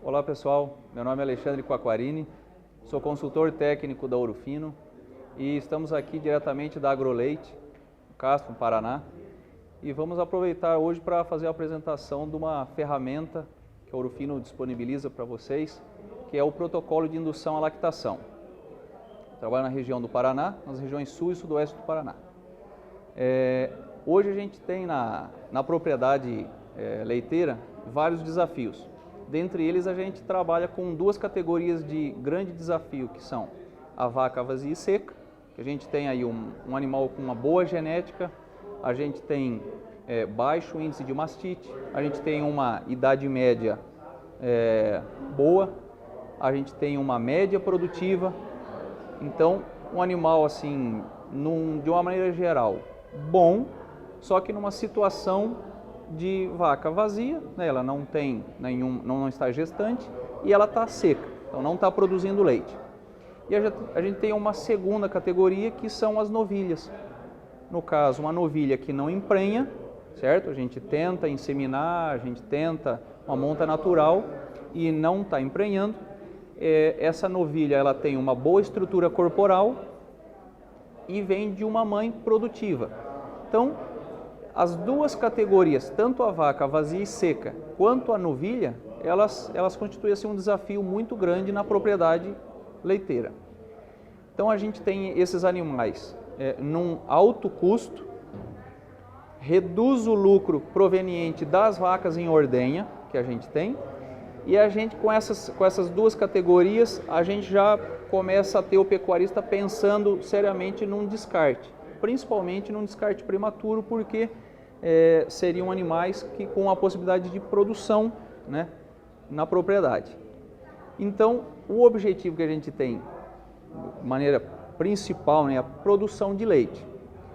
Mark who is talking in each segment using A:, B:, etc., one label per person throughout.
A: Olá pessoal, meu nome é Alexandre Quaquarini, sou consultor técnico da Ouro Fino e estamos aqui diretamente da Agroleite, Castro, Paraná, e vamos aproveitar hoje para fazer a apresentação de uma ferramenta que a Ouro Fino disponibiliza para vocês, que é o protocolo de indução à lactação. Trabalho na região do Paraná, nas regiões sul e sudoeste do Paraná. Hoje a gente tem na propriedade leiteira vários desafios. Dentre eles a gente trabalha com duas categorias de grande desafio, que são a vaca vazia e seca, que a gente tem aí um animal com uma boa genética, a gente tem baixo índice de mastite, a gente tem uma idade média boa, a gente tem uma média produtiva. Então, um animal assim, de uma maneira geral, bom, só que numa situação de vaca vazia, né? Ela não tem não está gestante e ela está seca, então não está produzindo leite. E a gente tem uma segunda categoria, que são as novilhas. No caso, uma novilha que não emprenha, certo? A gente tenta inseminar, a gente tenta uma monta natural e não está emprenhando. Essa novilha ela tem uma boa estrutura corporal e vem de uma mãe produtiva. Então, as duas categorias, tanto a vaca vazia e seca, quanto a novilha, elas constituem assim, um desafio muito grande na propriedade leiteira. Então a gente tem esses animais num alto custo, reduz o lucro proveniente das vacas em ordenha que a gente tem, e a gente com essas duas categorias, a gente já começa a ter o pecuarista pensando seriamente num descarte, principalmente num descarte prematuro, porque seriam animais que com a possibilidade de produção, né, na propriedade. Então, o objetivo que a gente tem, de maneira principal, né, é a produção de leite.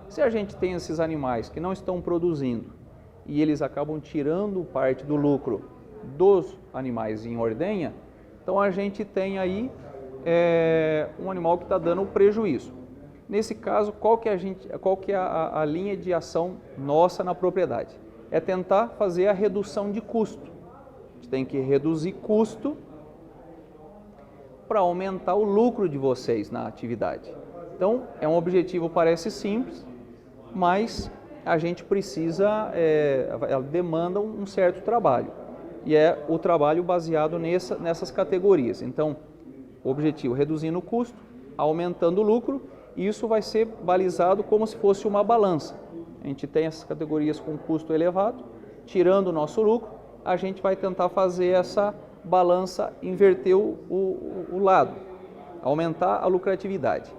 A: Se a gente tem esses animais que não estão produzindo e eles acabam tirando parte do lucro dos animais em ordenha, então a gente tem aí um animal que está dando prejuízo. Nesse caso, qual que é a linha de ação nossa na propriedade? É tentar fazer a redução de custo. A gente tem que reduzir custo para aumentar o lucro de vocês na atividade. Então, é um objetivo, parece simples, mas a gente precisa, ela demanda um certo trabalho. E é o trabalho baseado nessas categorias. Então, o objetivo, reduzindo o custo, aumentando o lucro. Isso vai ser balizado como se fosse uma balança. A gente tem essas categorias com custo elevado, tirando o nosso lucro, a gente vai tentar fazer essa balança, inverter o lado, aumentar a lucratividade.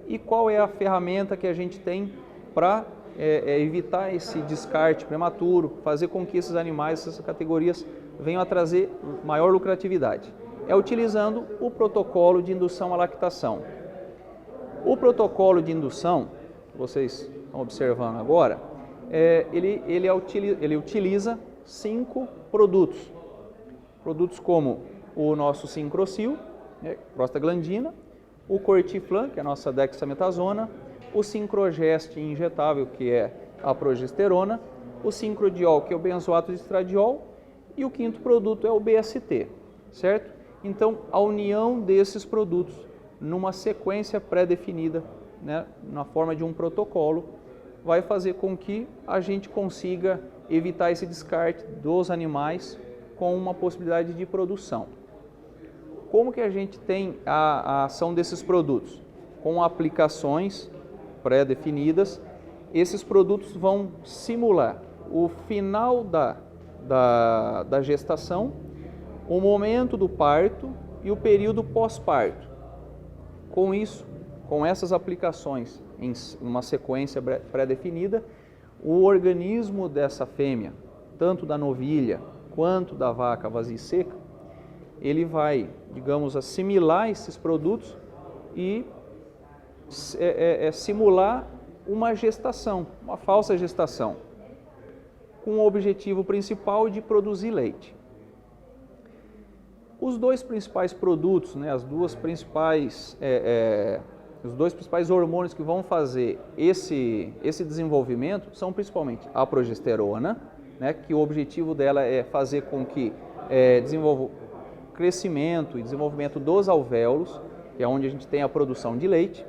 A: E qual é a ferramenta que a gente tem para evitar esse descarte prematuro, fazer com que esses animais, essas categorias, venham a trazer maior lucratividade? É utilizando o protocolo de indução à lactação. O protocolo de indução, que vocês estão observando agora, ele utiliza 5 produtos. Produtos como o nosso Sincrocil, prostaglandina, o Cortiflan, que é a nossa dexametasona, o Sincrogest injetável, que é a progesterona, o Sincrodiol, que é o benzoato de estradiol, e o quinto produto é o BST, certo? Então, a união desses produtos numa sequência pré-definida, né, na forma de um protocolo, vai fazer com que a gente consiga evitar esse descarte dos animais com uma possibilidade de produção. Como que a gente tem a ação desses produtos? Com aplicações pré-definidas, esses produtos vão simular o final da gestação, o momento do parto e o período pós-parto. Com isso, com essas aplicações em uma sequência pré-definida, o organismo dessa fêmea, tanto da novilha quanto da vaca vazia e seca, ele vai, digamos, assimilar esses produtos e simular uma gestação, uma falsa gestação, com o objetivo principal de produzir leite. Os dois principais produtos, né, os dois principais hormônios que vão fazer esse desenvolvimento são principalmente a progesterona, né, que o objetivo dela é fazer com que desenvolva crescimento e desenvolvimento dos alvéolos, que é onde a gente tem a produção de leite,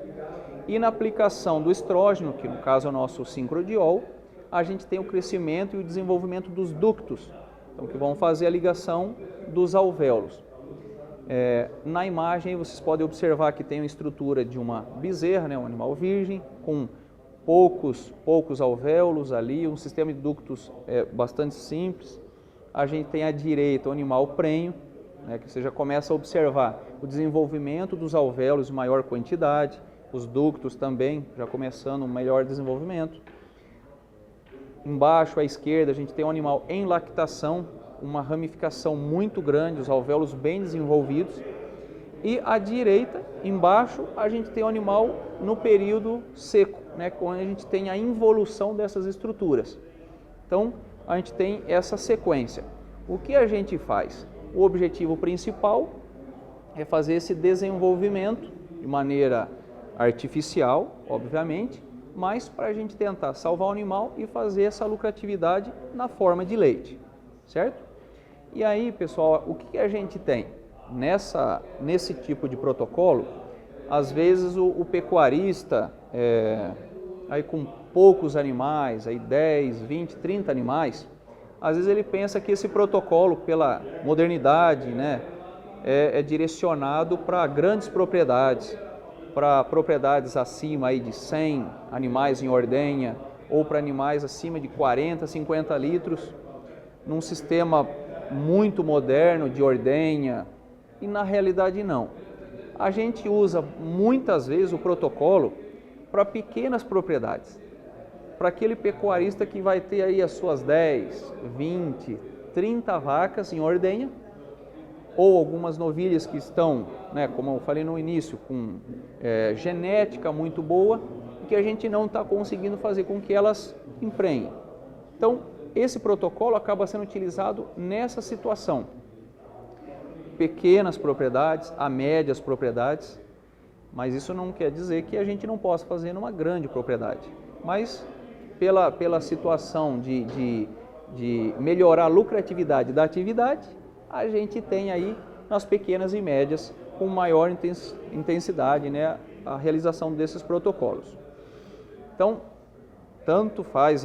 A: e na aplicação do estrógeno, que no caso é o nosso sincrodiol, a gente tem o crescimento e o desenvolvimento dos ductos, então, que vão fazer a ligação dos alvéolos. Na imagem vocês podem observar que tem a estrutura de uma bezerra, né, um animal virgem, com poucos alvéolos ali, um sistema de ductos bastante simples. A gente tem à direita o animal prenho, né, que você já começa a observar o desenvolvimento dos alvéolos em maior quantidade, os ductos também já começando um melhor desenvolvimento. Embaixo à esquerda a gente tem um animal em lactação, uma ramificação muito grande, os alvéolos bem desenvolvidos. E à direita, embaixo, a gente tem o animal no período seco, né, onde a gente tem a involução dessas estruturas. Então, a gente tem essa sequência. O que a gente faz? O objetivo principal é fazer esse desenvolvimento de maneira artificial, obviamente, mas para a gente tentar salvar o animal e fazer essa lucratividade na forma de leite, certo? E aí, pessoal, o que a gente tem nesse tipo de protocolo? Às vezes o pecuarista, aí com poucos animais, aí 10, 20, 30 animais, às vezes ele pensa que esse protocolo, pela modernidade, né, é direcionado para grandes propriedades, para propriedades acima aí de 100 animais em ordenha, ou para animais acima de 40, 50 litros, num sistema muito moderno de ordenha, e na realidade não. A gente usa muitas vezes o protocolo para pequenas propriedades, para aquele pecuarista que vai ter aí as suas 10, 20, 30 vacas em ordenha, ou algumas novilhas que estão, né, como eu falei no início, com genética muito boa, que a gente não está conseguindo fazer com que elas emprenhem. Então, esse protocolo acaba sendo utilizado nessa situação. Pequenas propriedades a médias propriedades, mas isso não quer dizer que a gente não possa fazer numa grande propriedade. Mas pela situação de melhorar a lucratividade da atividade, a gente tem aí nas pequenas e médias com maior intensidade, né, a realização desses protocolos. Então, tanto faz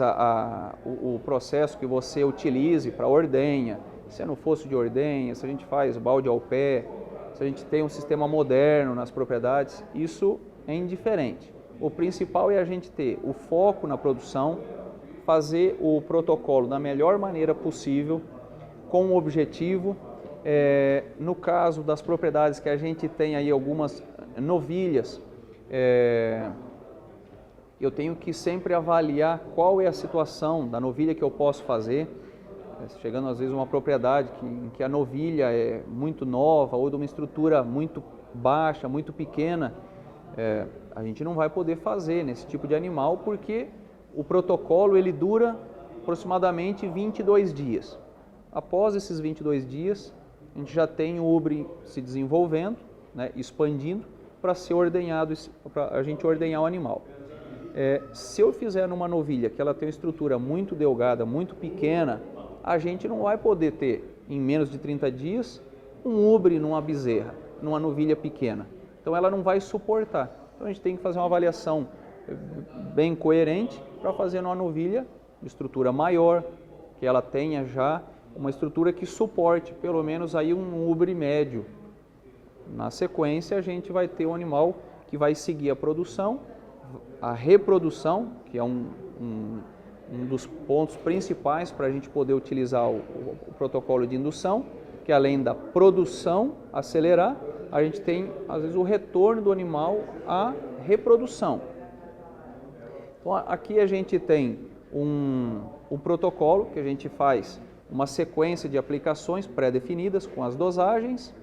A: o processo que você utilize para ordenha, se é no fosso de ordenha, se a gente faz balde ao pé, se a gente tem um sistema moderno nas propriedades, isso é indiferente. O principal é a gente ter o foco na produção, fazer o protocolo da melhor maneira possível, com o objetivo, no caso das propriedades que a gente tem aí algumas novilhas, eu tenho que sempre avaliar qual é a situação da novilha que eu posso fazer. Chegando às vezes uma propriedade em que a novilha é muito nova ou de uma estrutura muito baixa, muito pequena, a gente não vai poder fazer nesse tipo de animal porque o protocolo ele dura aproximadamente 22 dias. Após esses 22 dias, a gente já tem o ubre se desenvolvendo, né, expandindo para ser ordenhado, para a gente ordenhar o animal. Se eu fizer numa novilha que ela tem uma estrutura muito delgada, muito pequena, a gente não vai poder ter, em menos de 30 dias, um ubre numa bezerra, numa novilha pequena. Então ela não vai suportar. Então a gente tem que fazer uma avaliação bem coerente para fazer numa novilha de estrutura maior, que ela tenha já uma estrutura que suporte pelo menos aí um ubre médio. Na sequência a gente vai ter um animal que vai seguir a produção, a reprodução, que é um dos pontos principais para a gente poder utilizar o protocolo de indução, que além da produção acelerar, a gente tem às vezes o retorno do animal à reprodução. Então aqui a gente tem um protocolo que a gente faz uma sequência de aplicações pré-definidas com as dosagens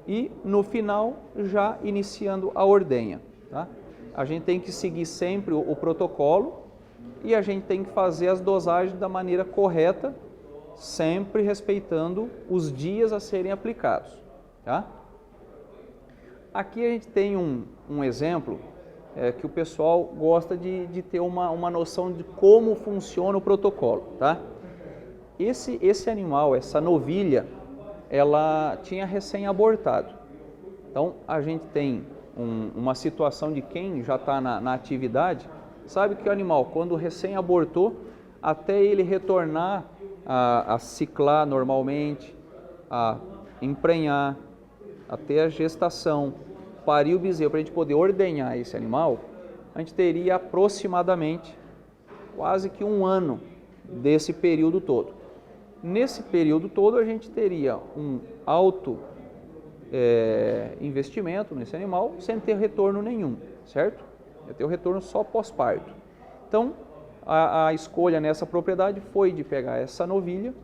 A: e no final já iniciando a ordenha, tá? A gente tem que seguir sempre o protocolo e a gente tem que fazer as dosagens da maneira correta, sempre respeitando os dias a serem aplicados, tá? Aqui a gente tem um exemplo que o pessoal gosta de ter uma noção de como funciona o protocolo, tá? Esse animal, essa novilha, ela tinha recém-abortado. Então, a gente tem uma situação de quem já está na atividade, sabe que o animal, quando recém-abortou, até ele retornar a ciclar normalmente, a emprenhar, até a gestação, parir o bezerro, para a gente poder ordenhar esse animal, a gente teria aproximadamente quase que 1 ano desse período todo. Nesse período todo, a gente teria um alto investimento nesse animal sem ter retorno nenhum, certo? Ia ter o retorno só pós-parto. Então, a escolha nessa propriedade foi de pegar essa novilha,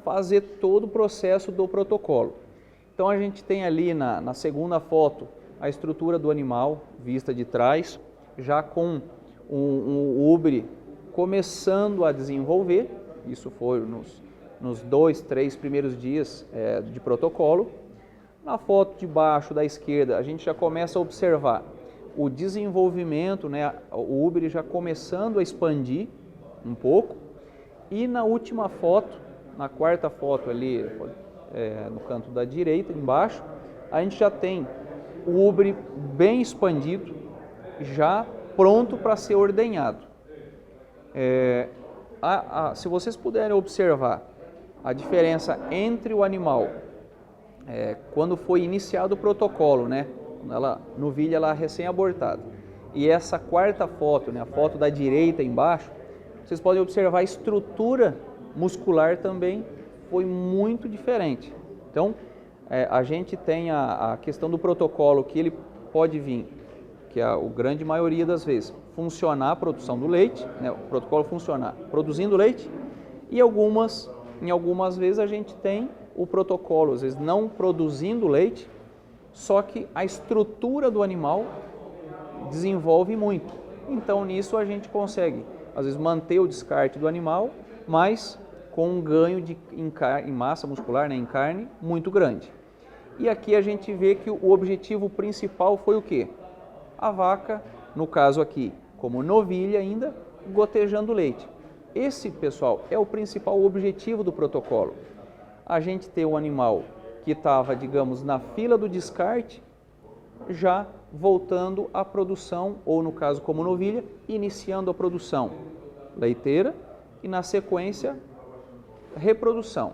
A: fazer todo o processo do protocolo. Então, a gente tem ali na segunda foto a estrutura do animal vista de trás, já com o úbere começando a desenvolver. Isso foi nos 2, 3 primeiros dias de protocolo. Na foto de baixo da esquerda, a gente já começa a observar o desenvolvimento, né, o úbere já começando a expandir um pouco. E na última foto, na quarta foto ali, no canto da direita, embaixo, a gente já tem o úbere bem expandido, já pronto para ser ordenhado. Se vocês puderem observar a diferença entre o animal, quando foi iniciado o protocolo, né, quando novilha ela recém-abortada, e essa quarta foto, né, a foto da direita embaixo, vocês podem observar a estrutura muscular também foi muito diferente. Então, a gente tem a questão do protocolo que ele pode vir, que a grande maioria das vezes, funcionar a produção do leite, né, o protocolo funcionar produzindo leite, e em algumas vezes a gente tem o protocolo, às vezes não produzindo leite, só que a estrutura do animal desenvolve muito. Então nisso a gente consegue, às vezes, manter o descarte do animal, mas com um ganho em massa muscular, né, em carne, muito grande. E aqui a gente vê que o objetivo principal foi o quê? A vaca, no caso aqui, como novilha ainda, gotejando leite. Esse, pessoal, é o principal objetivo do protocolo. A gente ter um animal que estava, digamos, na fila do descarte, já voltando à produção, ou no caso como novilha, iniciando a produção leiteira e na sequência reprodução.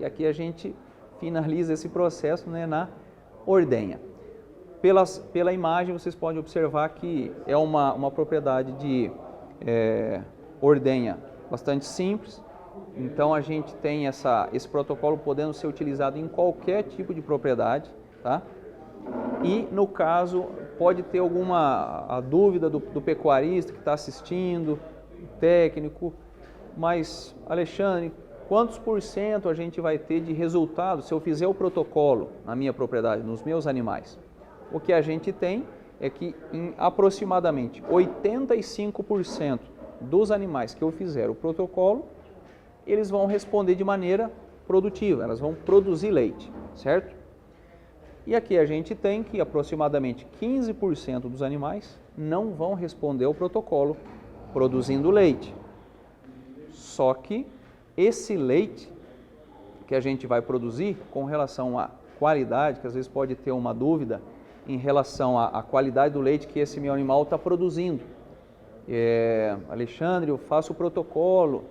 A: E aqui a gente finaliza esse processo, né, na ordenha. Pela imagem vocês podem observar que é uma propriedade de ordenha bastante simples. Então a gente tem esse protocolo podendo ser utilizado em qualquer tipo de propriedade, tá? E no caso pode ter a dúvida do pecuarista que está assistindo, técnico, mas Alexandre, quantos % a gente vai ter de resultado se eu fizer o protocolo na minha propriedade, nos meus animais? O que a gente tem é que em aproximadamente 85% dos animais que eu fizer o protocolo, eles vão responder de maneira produtiva, elas vão produzir leite, certo? E aqui a gente tem que aproximadamente 15% dos animais não vão responder ao protocolo produzindo leite. Só que esse leite que a gente vai produzir com relação à qualidade, que às vezes pode ter uma dúvida em relação à qualidade do leite que esse meu animal está produzindo. Alexandre, eu faço o protocolo,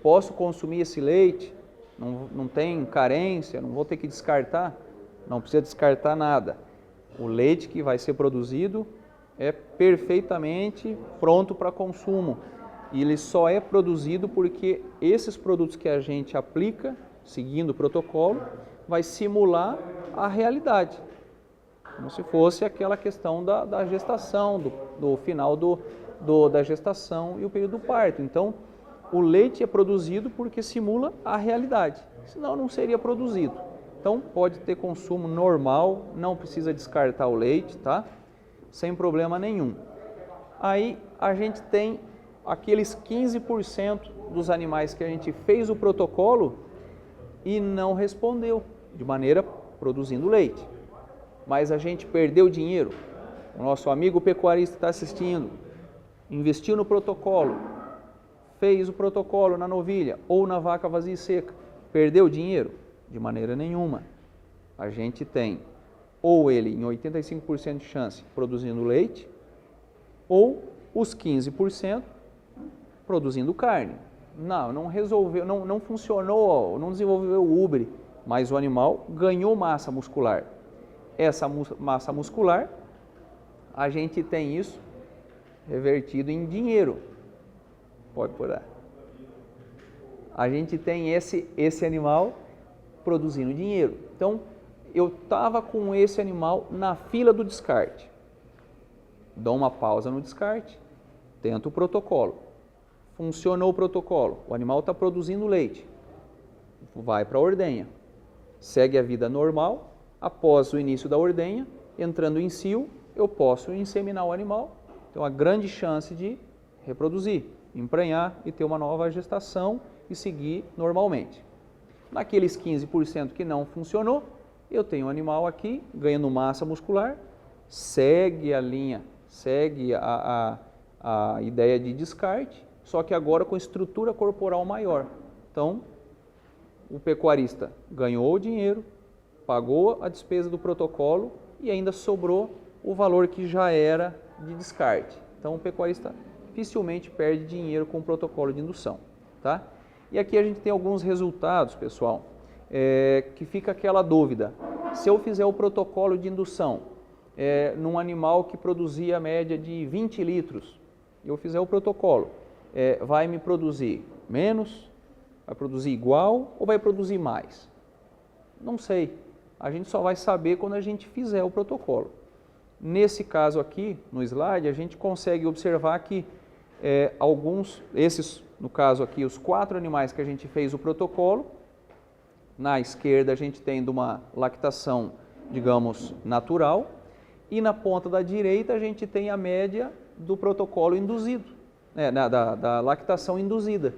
A: posso consumir esse leite, não tem carência, não vou ter que descartar? Não precisa descartar nada. O leite que vai ser produzido é perfeitamente pronto para consumo. E ele só é produzido porque esses produtos que a gente aplica, seguindo o protocolo, vai simular a realidade. Como se fosse aquela questão da gestação, do final da gestação e o período do parto. Então, o leite é produzido porque simula a realidade, senão não seria produzido. Então, pode ter consumo normal, não precisa descartar o leite, tá? Sem problema nenhum. Aí, a gente tem aqueles 15% dos animais que a gente fez o protocolo e não respondeu, de maneira produzindo leite. Mas a gente perdeu dinheiro. O nosso amigo pecuarista está assistindo, investiu no protocolo, fez o protocolo na novilha ou na vaca vazia e seca, Perdeu dinheiro? De maneira nenhuma. A gente tem ou ele em 85% de chance produzindo leite, ou os 15% produzindo carne. Não resolveu, não funcionou, não desenvolveu o Ubre, mas o animal ganhou massa muscular. Essa massa muscular, a gente tem isso revertido em dinheiro. Pode pôr. A gente tem esse animal produzindo dinheiro. Então, eu estava com esse animal na fila do descarte. Dou uma pausa no descarte, tento o protocolo. Funcionou o protocolo, o animal está produzindo leite. Vai para a ordenha. Segue a vida normal. Após o início da ordenha, entrando em cio, eu posso inseminar o animal. Tem uma grande chance de reproduzir, emprenhar e ter uma nova gestação e seguir normalmente. Naqueles 15% que não funcionou, eu tenho um animal aqui ganhando massa muscular, segue a linha, segue a ideia de descarte, só que agora com estrutura corporal maior. Então, o pecuarista ganhou o dinheiro, pagou a despesa do protocolo e ainda sobrou o valor que já era de descarte. Então, o pecuarista dificilmente perde dinheiro com o protocolo de indução, tá? E aqui a gente tem alguns resultados, pessoal, que fica aquela dúvida. Se eu fizer o protocolo de indução num animal que produzia a média de 20 litros, e eu fizer o protocolo, vai me produzir menos, vai produzir igual ou vai produzir mais? Não sei. A gente só vai saber quando a gente fizer o protocolo. Nesse caso aqui, no slide, a gente consegue observar que no caso aqui, os 4 animais que a gente fez o protocolo, na esquerda a gente tem de uma lactação, digamos, natural, e na ponta da direita a gente tem a média do protocolo induzido, da lactação induzida.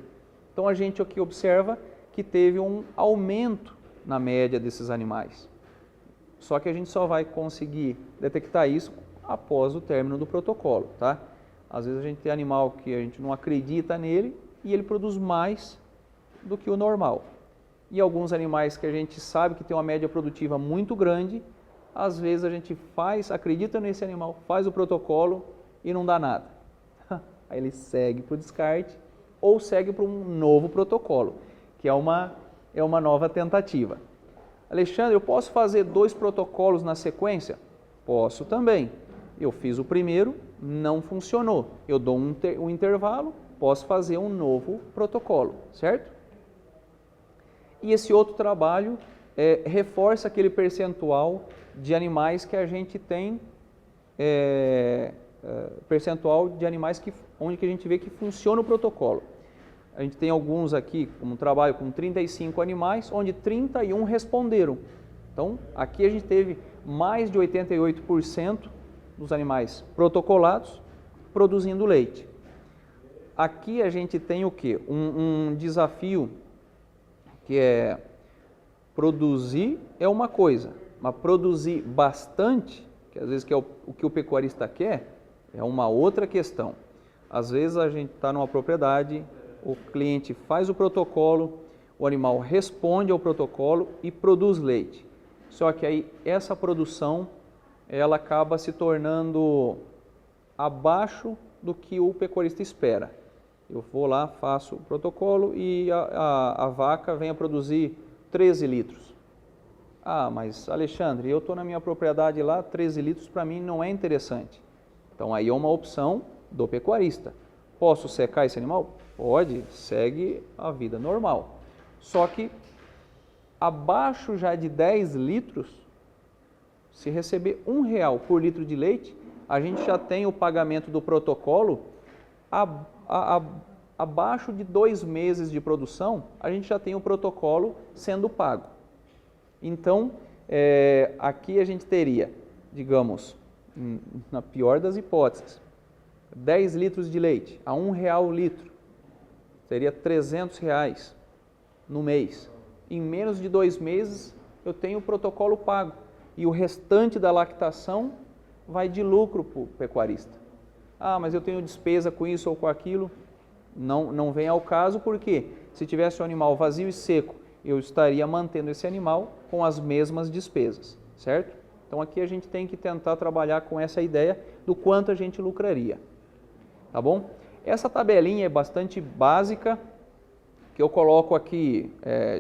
A: Então a gente aqui observa que teve um aumento na média desses animais. Só que a gente só vai conseguir detectar isso após o término do protocolo, tá? Às vezes a gente tem animal que a gente não acredita nele e ele produz mais do que o normal. E alguns animais que a gente sabe que tem uma média produtiva muito grande, às vezes a gente acredita nesse animal, faz o protocolo e não dá nada. Aí ele segue para o descarte ou segue para um novo protocolo, que é uma nova tentativa. Alexandre, eu posso fazer 2 protocolos na sequência? Posso também. Eu fiz o primeiro, não funcionou. Eu dou um intervalo, posso fazer um novo protocolo, certo? E esse outro trabalho reforça aquele percentual de animais que a gente tem, percentual de animais onde que a gente vê que funciona o protocolo. A gente tem alguns aqui, como trabalho com 35 animais, onde 31 responderam. Então, aqui a gente teve mais de 88% dos animais protocolados produzindo leite. Aqui a gente tem o quê? Um desafio que é produzir é uma coisa, mas produzir bastante, que às vezes que é o que o pecuarista quer, é uma outra questão. Às vezes a gente está numa propriedade, o cliente faz o protocolo, o animal responde ao protocolo e produz leite. Só que aí essa produção, ela acaba se tornando abaixo do que o pecuarista espera. Eu vou lá, faço o protocolo e a vaca vem a produzir 13 litros. Ah, mas Alexandre, eu estou na minha propriedade lá, 13 litros para mim não é interessante. Então aí é uma opção do pecuarista. Posso secar esse animal? Pode, segue a vida normal. Só que abaixo já de 10 litros, se receber R$1 por litro de leite, a gente já tem o pagamento do protocolo abaixo de 2 meses de produção, a gente já tem o protocolo sendo pago. Então, aqui a gente teria, digamos, na pior das hipóteses, 10 litros de leite a R$1 o litro, seria R$300 no mês. Em menos de 2 meses eu tenho o protocolo pago e o restante da lactação vai de lucro para o pecuarista. Ah, mas eu tenho despesa com isso ou com aquilo. Não vem ao caso, porque se tivesse um animal vazio e seco eu estaria mantendo esse animal com as mesmas despesas, certo? Então aqui a gente tem que tentar trabalhar com essa ideia do quanto a gente lucraria, tá bom? Essa tabelinha é bastante básica, que eu coloco aqui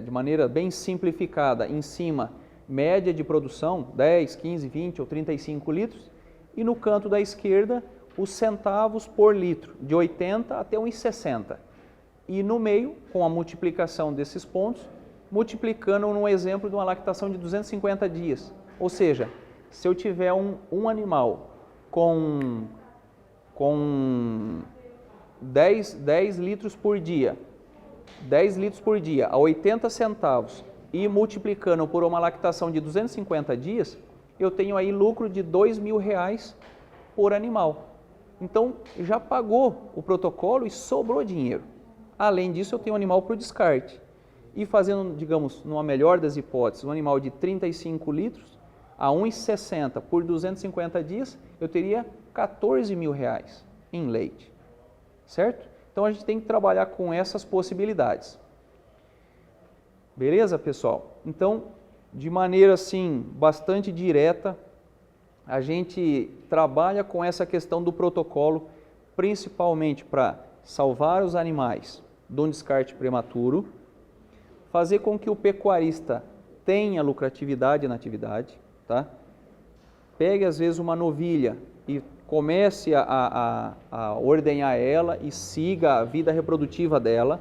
A: de maneira bem simplificada, em cima, média de produção, 10, 15, 20 ou 35 litros, e no canto da esquerda, os centavos por litro, de 80 até 1,60. E no meio, com a multiplicação desses pontos, multiplicando no exemplo de uma lactação de 250 dias. Ou seja, se eu tiver um animal com 10 litros por dia, 10 litros por dia a 80 centavos e multiplicando por uma lactação de 250 dias, eu tenho aí lucro de R$2.000 por animal. Então, já pagou o protocolo e sobrou dinheiro. Além disso, eu tenho um animal para o descarte. E fazendo, digamos, numa melhor das hipóteses, um animal de 35 litros a 1,60 por 250 dias, eu teria R$14.000 em leite, certo? Então, a gente tem que trabalhar com essas possibilidades. Beleza, pessoal? Então, de maneira assim, bastante direta, a gente trabalha com essa questão do protocolo, principalmente para salvar os animais de um descarte prematuro, fazer com que o pecuarista tenha lucratividade na atividade, tá? Pegue às vezes uma novilha e comece a ordenhar ela e siga a vida reprodutiva dela.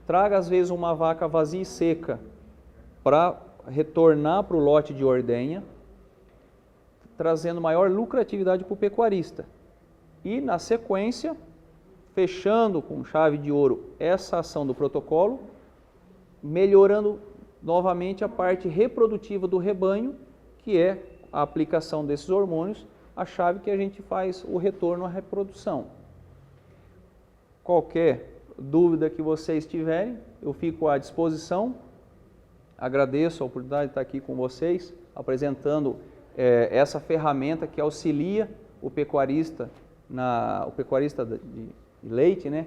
A: Traga às vezes uma vaca vazia e seca para retornar para o lote de ordenha, trazendo maior lucratividade para o pecuarista. E na sequência, fechando com chave de ouro essa ação do protocolo, melhorando novamente a parte reprodutiva do rebanho, que é a aplicação desses hormônios, a chave que a gente faz o retorno à reprodução. Qualquer dúvida que vocês tiverem, eu fico à disposição. Agradeço a oportunidade de estar aqui com vocês, apresentando essa ferramenta que auxilia o pecuarista, de leite, né,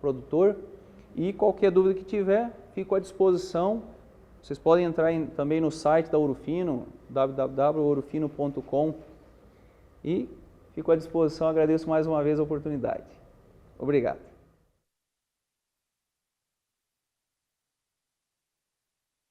A: produtor. E qualquer dúvida que tiver, fico à disposição. Vocês podem entrar também no site da Ouro Fino, www.ourofino.com, e fico à disposição. Agradeço mais uma vez a oportunidade. Obrigado.